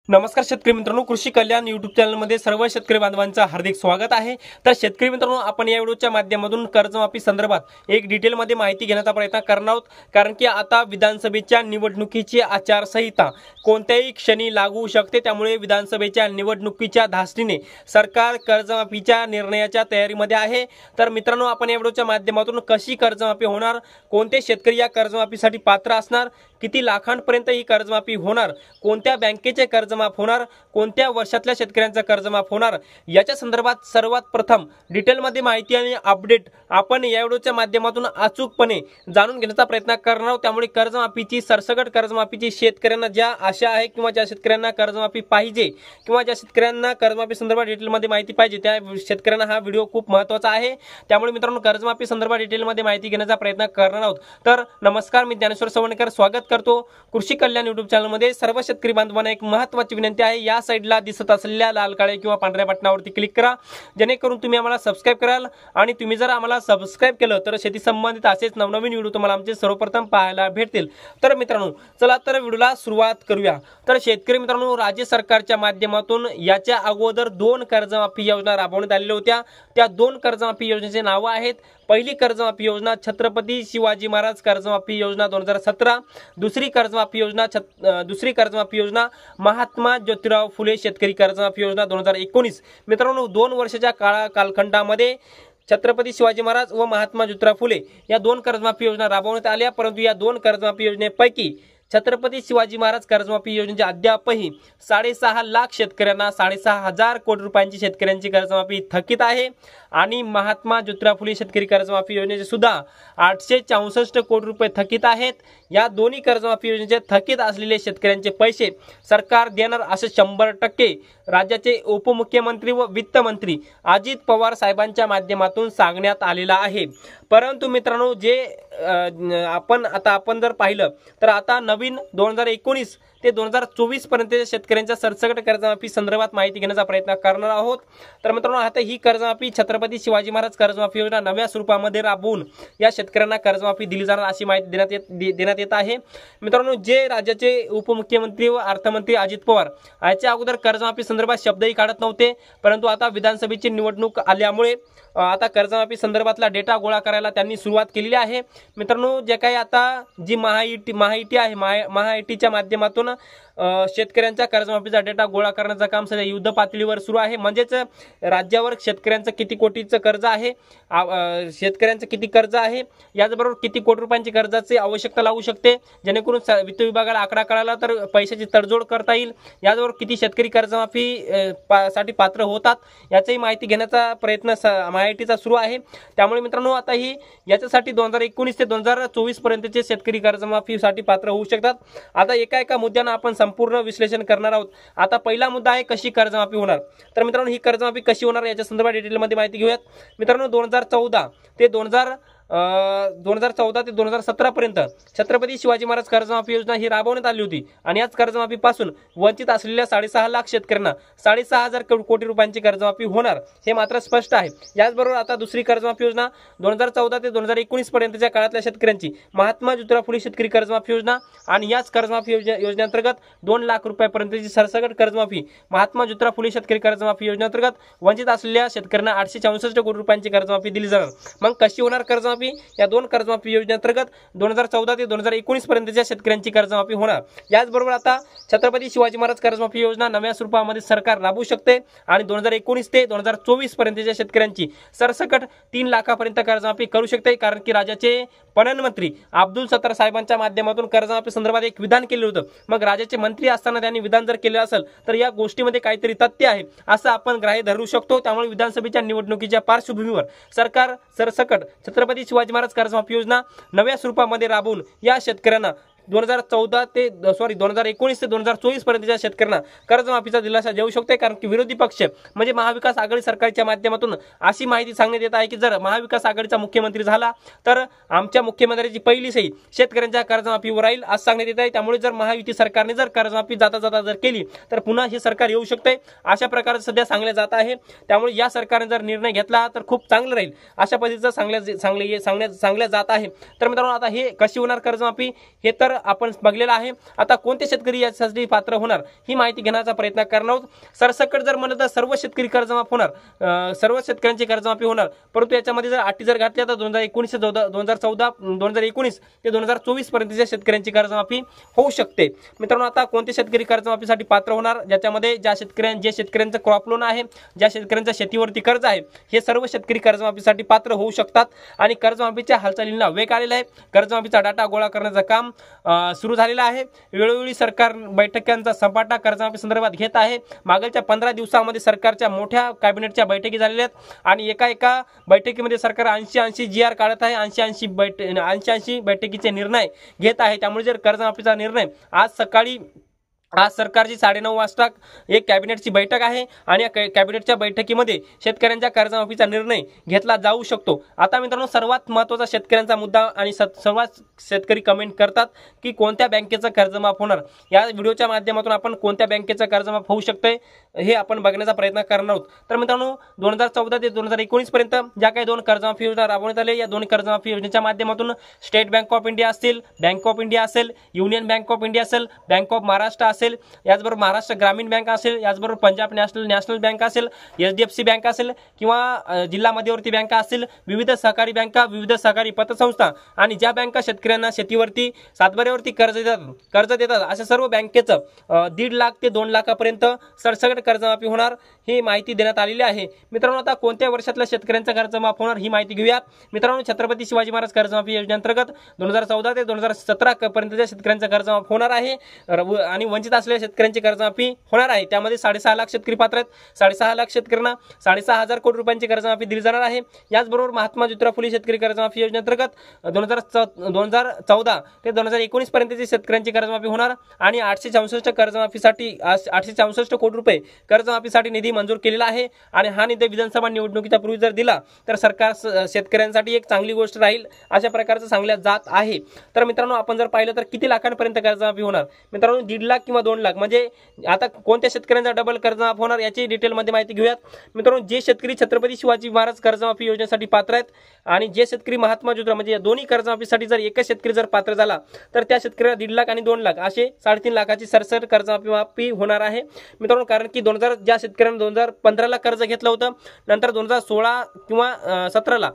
नमस्कार शेतकरी मित्रांनो, कृषी कल्याण यूट्यूब चॅनलमध्ये सर्व शेतकरी बांधवांचं हार्दिक स्वागत आहे। तर शेतकरी मित्रांनो, आपण या व्हिडिओच्या माध्यमातून कर्जमाफी संदर्भात एक डिटेलमध्ये माहिती घेण्याचा प्रयत्न करणार आहोत, कारण की आता विधानसभेच्या निवडणुकीची आचारसंहिता कोणत्याही क्षणी लागू शकते। त्यामुळे विधानसभेच्या निवडणुकीच्या धास्तीने सरकार कर्जमाफीच्या निर्णयाच्या तयारीमध्ये आहे। तर मित्रांनो, आपण या व्हिडिओच्या माध्यमातून कशी कर्जमाफी होणार, कोणते शेतकरी या कर्जमाफीसाठी पात्र असणार, किती लाखांपर्यंत ही कर्जमाफी होणार, कोणत्या बँकेचे कर्ज माफ होणार, कोणत्या वर्षातल्या शेतकऱ्यांचा कर्ज माफ होणार, याच्या संदर्भात सर्वात प्रथम डिटेलमध्ये माहिती आणि अपडेट आपण या व्हिडिओच्या माध्यमातून अचूकपणे जाणून घेण्याचा प्रयत्न करणार आहोत। त्यामुळे कर्जमाफीची सरसकट कर्जमाफीची शेतकऱ्यांना ज्या आशा आहे किंवा ज्या शेतकऱ्यांना कर्जमाफी पाहिजे किंवा ज्या शेतकऱ्यांना कर्जमाफी संदर्भात डिटेलमध्ये माहिती पाहिजे त्या शेतकऱ्यांना हा व्हिडिओ खूप महत्त्वाचा आहे। त्यामुळे मित्रांनो, कर्जमाफी संदर्भात डिटेलमध्ये माहिती घेण्याचा प्रयत्न करणार आहोत। तर नमस्कार, मी ज्ञानेश्वर सवणकर स्वागत करतो कृषी कल्याण यूट्यूब चॅनलमध्ये। सर्व शेतकरी बांधवांना एक महत्त्वाची विनंती आहे, या साइडला दिसत असलेल्या लाल काळे किंवा पांढऱ्या बटनावरती क्लिक करा, जेणेकरून तुम्ही आम्हाला सबस्क्राइब कराल। आणि तुम्ही जर आम्हाला सबस्क्राइब केलं तर शेती संबंधित असेच नवनवीन व्हिडिओ तुम्हाला आमचे सर्वप्रथम पाहायला भेटतील। तर मित्रांनो, चला तर व्हिडिओला सुरुवात करूया। तर शेतकरी मित्रांनो, राज्य सरकारच्या माध्यमातून याच्या अगोदर 2 कर्जमाफी योजना राबवण्यात आलेल्या होत्या। त्या 2 कर्जमाफी योजनेचे नाव आहेत, पहिली कर्जमाफी योजना छत्रपती शिवाजी महाराज कर्जमाफी योजना 2017, दुसरी कर्जमाफी योजना महात्मा ज्योतिराव फुले शेतकरी कर्जमाफी योजना 2019। मित्रांनो, 2 वर्षाच्या कालखंडामध्ये छत्रपती शिवाजी महाराज व महात्मा ज्योतिराव फुले या 2 कर्जमाफी योजना राबवण्यात आल्या, परंतु या 2 कर्जमाफी योजनेपैकी छत्रपती शिवाजी महाराज कर्जमाफी योजनेचे अद्यापही 6.5 लाख शेतकऱ्यांना 6.5 कोटी रुपयांची शेतकऱ्यांची कर्जमाफी थकीत आहे। आणि महात्मा ज्योतिराव फुले शेतकरी कर्जमाफी योजनेचे सुद्धा 864 कोटी रुपये थकीत आहेत। या दोन्ही कर्जमाफी योजनेचे थकीत असलेले शेतकऱ्यांचे पैसे सरकार देणार असे 100% राज्याचे उपमुख्यमंत्री व वित्तमंत्री अजित पवार साहेबांच्या माध्यमातून सांगण्यात आलेला आहे। परंतु मित्रांनो, जे आपण जर पाहिलं तर आता नवीन 2019 ते 2024 पर्यंत शेतकऱ्यांच्या सरसकट कर्जमाफी संदर्भात माहिती घेण्याचा प्रयत्न करणार आहोत। तर मित्रांनो, आता ही कर्जमाफी छत्रपती शिवाजी महाराज कर्जमाफी योजना नव्या स्वरूपामध्ये राबवून या शेतकऱ्यांना कर्जमाफी दिली जाणार अशी माहिती देण्यात येत आहे। मित्रांनो, जे राज्याचे उपमुख्यमंत्री व अर्थमंत्री अजित पवार याच्या अगोदर कर्जमाफी संदर्भात शब्दही काढत नव्हते, परंतु आता विधानसभेची निवडणूक आल्यामुळे आता कर्जमाफी संदर्भातला डेटा गोळा करायला त्यांनी सुरुवात केलेली आहे। मित्रांनो, जे काही आता जी महायुती आहे, महायुतीच्या माध्यमातून शेतकऱ्यांच्या कर्जमाफीचा डेटा गोळा करण्याचं काम सध्या युद्ध पातळीवर सुरू आहे। म्हणजेच राज्यावर शेतकऱ्यांचं किती कोटीचं कर्ज आहे, शेतकऱ्यांचं किती कर्ज आहे, याचबरोबर किती कोटी रुपयांची कर्जाची आवश्यकता लागू शकते, जेणेकरून वित्त विभागाला आकडा कळाला तर पैशाची तडजोड करता येईल। याचबरोबर किती शेतकरी कर्जमाफी साठी पात्र होतात याचीही माहिती घेण्याचा प्रयत्न महायुतीचा सुरू आहे। त्यामुळे मित्रांनो, आता ही याच्यासाठी 2019 ते 2024 पर्यंतचे शेतकरी कर्जमाफीसाठी पात्र होऊ शकतात। आता एका मुद्द्यानं आपण संपूर्ण विश्लेषण करणार आहोत। आता पहिला मुद्दा आहे, कशी कर्जमाफी होणार। तर मित्रांनो, ही कर्जमाफी कशी होणार याच्या संदर्भात डिटेलमध्ये माहिती घेऊयात। मित्रांनो, 2014 ते 2017 पर्यंत छत्रपती शिवाजी महाराज कर्जमाफी योजना ही राबवण्यात आली होती आणि याच कर्जमाफीपासून वंचित असलेल्या 6.5 लाख शेतकऱ्यांना 6.5 कोटी रुपयांची कर्जमाफी होणार, हे मात्र स्पष्ट आहे। याचबरोबर आता दुसरी कर्जमाफी योजना 2014 ते 2019 पर्यंतच्या काळातल्या शेतकऱ्यांची महात्मा ज्योतिराव फुले शेतकरी कर्जमाफी योजना आणि याच कर्जमाफी योजनेअंतर्गत 2 लाख रुपयापर्यंतची सरसकट कर्जमाफी महात्मा ज्योतिराव फुले शेतकरी कर्जमाफी योजनेअंतर्गत वंचित असलेल्या शेतकऱ्यांना 864 कोटी रुपयांची कर्जमाफी दिली जाणार। मग कशी होणार कर्जमाफी? या 2 कर्जमाफी योजनेअंतर्गत 2014 ते 2019 पर्यंतच्या शेतकऱ्यांची कर्जमाफी होणार। याचबरोबर आता छत्रपती शिवाजी महाराज कर्जमाफी योजना नव्या स्वरूपामध्ये सरकार राबवू शकते आणि 2019 ते 2024 पर्यंतच्या शेतकऱ्यांची सरसकट 3 लाखापर्यंत कर्जमाफी करू शकते, कारण की राज्याचे पणन मंत्री अब्दुल सत्तार साहेबांच्या माध्यमातून कर्जमाफी संदर्भात एक विधान केलं होतं। मग राज्याचे मंत्री असताना त्यांनी विधान जर केले असेल तर या गोष्टीमध्ये काहीतरी तथ्य आहे असं आपण ग्राह्य धरू शकतो। त्यामुळे विधानसभेच्या निवडणुकीच्या पार्श्वभूमीवर सरकार सरसकट छत्रपती शिवाजी महाराज कर्जमाफी योजना नव्या स्वरूपामध्ये राबवून या शेतकऱ्यांना 2019 ते 2024 पर्यंतच्या शेतकऱ्यांना कर्जमाफीचा दिलासा देऊ शकते, कारण की विरोधी पक्ष म्हणजे महाविकास आघाडी सरकारच्या माध्यमातून अशी माहिती सांगण्यात येत आहे की जर महाविकास आघाडीचा मुख्यमंत्री झाला तर आमच्या मुख्यमंत्र्यांची पहिली सही शेतकऱ्यांच्या कर्जमाफीवर राहील असं सांगण्यात येत आहे। त्यामुळे जर महायुती सरकारने जर कर्जमाफी जाता जर केली तर पुन्हा हे सरकार येऊ शकते, अशा प्रकारे सध्या सांगले जात आहे। त्यामुळे या सरकारने जर निर्णय घेतला तर खूप चांगलं राहील अशा पद्धतीचं सांगल्या जात आहे। तर मित्रांनो, आता हे कशी होणार कर्जमाफी हे तर आपण बघलेलं आहे. आता कोणते शेतकरी यासाठी पात्र होणार ही माहिती घेण्याचा प्रयत्न करणार आहोत. सरसकट जर म्हणलं तर सर्व शेतकरी कर्जमाफ होणार, सर्व शेतकऱ्यांची कर्जमाफी होणार. परंतु याच्यामध्ये जर अटी जर घातल्या तर 2019 ते 2024 पर्यंतच्या शेतकऱ्यांची कर्जमाफी होऊ शकते. मित्रांनो, आता कोणते शेतकरी कर्जमाफीसाठी पात्र होणार, ज्याच्यामध्ये जे शेतकऱ्यांचं क्रॉप लोन आहे, ज्या शेतकऱ्यांचं शेतीवरती कर्ज आहे, हे सर्व शेतकरी कर्जमाफीसाठी पात्र होऊ शकतात. आणि कर्जमाफीच्या हालचालींना वेग आलेला आहे. कर्जमाफीचा डाटा गोळा करण्याचं काम सुरू झालेलं आहे. वेळोवेळी सरकार बैठकांचा सपाटा कर्जमाफी संदर्भात घेत आहे. मागच्या 15 दिवसांमध्ये सरकारच्या मोठ्या कॅबिनेटच्या बैठकी झालेल्या आहेत आणि एका बैठकीमध्ये सरकार 80 GR काढत आहे. 80 बैठकीचे निर्णय घेत आहे. त्यामुळे जर कर्जमाफीचा निर्णय आज सरकारची 9:30 वाजता एक कॅबिनेटची बैठक आहे आणि या कॅबिनेटच्या बैठकीमध्ये शेतकऱ्यांच्या कर्जमाफीचा निर्णय घेतला जाऊ शकतो. आता मित्रांनो, सर्वात महत्त्वाचा शेतकऱ्यांचा मुद्दा आणि सर्वात शेतकरी कमेंट करतात की कोणत्या बँकेचं कर्जमाफ होणार. या व्हिडिओच्या माध्यमातून आपण कोणत्या बँकेचं कर्जमाफ होऊ शकतंय हे आपण बघण्याचा प्रयत्न करणार आहोत. तर मित्रांनो, 2014 ते 2019 पर्यंत ज्या काही 2 कर्जमाफी योजना राबवण्यात आल्या, या 2 कर्जमाफी योजनेच्या माध्यमातून स्टेट बँक ऑफ इंडिया असेल, बँक ऑफ इंडिया असेल, युनियन बँक ऑफ इंडिया असेल, बँक ऑफ महाराष्ट्र असेल, याचबरोबर महाराष्ट्र ग्रामीण बँक असेल, याचबरोबर पंजाब नॅशनल बँक असेल, HDFC बँक असेल किंवा जिल्हा मध्यवर्ती बँका असेल, विविध सहकारी बँका, विविध सहकारी पतसंस्था आणि ज्या बँका शेतकऱ्यांना शेतीवरती सातबाऱ्यावरती कर्ज देतात अशा सर्व बँकेचं 1.5 लाख ते 2 लाखापर्यंत सरसकट कर्जमाफी होणार ही माहिती देण्यात आलेली आहे. मित्रांनो, आता कोणत्या वर्षातल्या शेतकऱ्यांचं कर्जमाफ होणार ही माहिती घेऊया. मित्रांनो, छत्रपती शिवाजी महाराज कर्जमाफी योजनेअंतर्गत 2014 ते 2017 पर्यंतच्या शेतकऱ्यांचं कर्जमाफ होणार आहे आणि वंचित असलेल्या शेतकऱ्यांची कर्जमाफी होणार आहे. त्यामध्ये 6.5 लाख शेतकरी पात्र आहेत. 6.5 लाख शेतकऱ्यांना 6.5 कोटी रुपयांची कर्जमाफी दिली जाणार आहे. याचबरोबर महात्मा ज्योतिराव फुले शेतकरी कर्जमाफी योजनेअंतर्गत 2014 ते 2019 पर्यंतची शेतकऱ्यांची कर्जमाफी होणार आणि 864 कोटी रुपये कर्जमाफीसाठी निधी मंजूर केलेला आहे. आणि हा निधी विधानसभा निवडणुकीच्या पूर्वी जर दिला तर सरकार शेतकऱ्यांसाठी एक चांगली गोष्ट राहील अशा प्रकारचं सांगल्या जात आहे. तर मित्रांनो, आपण जर पाहिलं तर किती लाखांपर्यंत कर्जमाफी होणार, मित्रांनो 1.5 लाख किंवा 2 लाख, म्हणजे आता कोणत्या शेतकऱ्यांचा डबल कर्जमाफ होणार याची डिटेलमध्ये माहिती घेऊयात. मित्रांनो, जे शेतकरी छत्रपती शिवाजी महाराज कर्जमाफी योजनेसाठी पात्र आहेत आणि जे शेतकरी महात्मा ज्योतिराव म्हणजे या दोन्ही कर्जमाफीसाठी जर एकच शेतकरी जर पात्र झाला तर त्या शेतकऱ्याला 1.5 लाख आणि 2 लाख असे 3.5 लाखाची सरसर कर्जमाफी होणार आहे. मित्रांनो, कारण की ज्या शेतकऱ्यांनी 2015 ला कर्ज घेतलं होतं, नंतर 2016 किंवा 17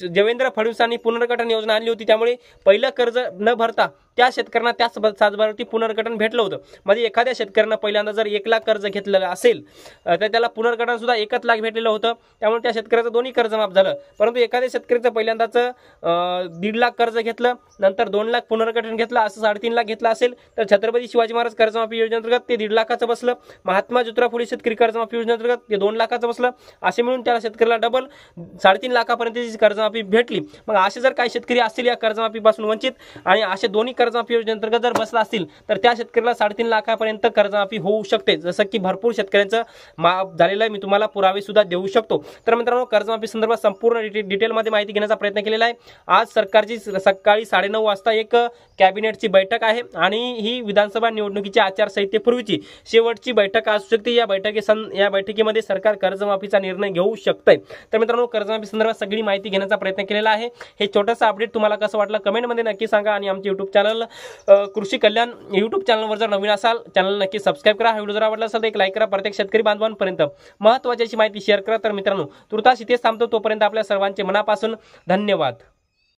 देवेंद्र फडणवीसांनी पुनर्गठन योजना आणली होती, त्यामुळे पहिलं कर्ज न भरता त्या शेतकऱ्यांना त्या सातबाऱ्यावरती पुनर्गठन भेटलं होतं. म्हणजे एखाद्या शेतकऱ्यांना पहिल्यांदा जर 1 लाख कर्ज घेतलेलं असेल तर त्याला पुनर्गठन सुद्धा 1 लाख भेटलेलं होतं. त्यामुळे त्या शेतकऱ्याचं दोन्ही कर्ज माफ झालं. परंतु एखाद्या शेतकऱ्याचं पहिल्यांदाच 1.5 लाख कर्ज घेतलं, नंतर 2 लाख पुनर्गठन घेतलं, असं 3.5 लाख घेतलं असेल तर छत्रपती शिवाजी महाराज कर्जमाफी योजनेअंतर्गत ते 1.5 लाखाचं बसलं. महात्मा ज्योतिराव फुले शेतकरी कर्जमाफी योजनेअंतर्गत ते 2 लाखाचं बसलं. असे मिळून त्या शेतकऱ्याला डबल 3.5 लाखापर्यंतची कर्जमाफी भेटली. मग असे जर काही शेतकरी असतील या कर्जमाफीपासून वंचित आणि असे दोन्ही कर्जमाफी योजनेअंतर्गत जर बसला असतील तर त्या शेतकऱ्याला 3.5 लाखापर्यंत कर्जमाफी होऊ शकते. जसं की भरपूर शेतकऱ्यांचं माफ झालेलं आहे, मी तुम्हाला पुरावे सुद्धा देऊ शकतो. तर मित्रांनो, कर्जमाफी संदर्भात संपूर्ण डिटेलमध्ये माहिती घेण्याचा प्रयत्न केलेला आहे. आज सरकारची सकाळी 9:30 वाजता एक कॅबिनेटची बैठक आहे आणि ही विधानसभा निवडणुकीच्या आचारसंहितेपूर्वीची शेवटची बैठक असू शकते. या बैठकीमध्ये सरकार कर्जमाफीचा निर्णय घेऊ शकते. तर मित्रांनो, कर्जमाफी संदर्भात सगळी माहिती घेण्याचा प्रयत्न केलेला आहे. हे छोटंसं अपडेट तुम्हाला कसं वाटलं कमेंटमध्ये नक्की सांगा आणि आमचे YouTube चॅनल कृषी कल्याण YouTube चॅनलवर जर नवीन असाल चॅनल नक्की सबस्क्राईब करा. हा व्हिडिओ जर आवडला असेल तर एक लाईक करा. प्रत्येक शेतकरी बांधवांपर्यंत महत्त्वाची माहिती शेअर करा. तर मित्रांनो, तुर्तास इथेच थांबतो. तोपर्यंत आपल्या सर्वांचे मनापासून धन्यवाद.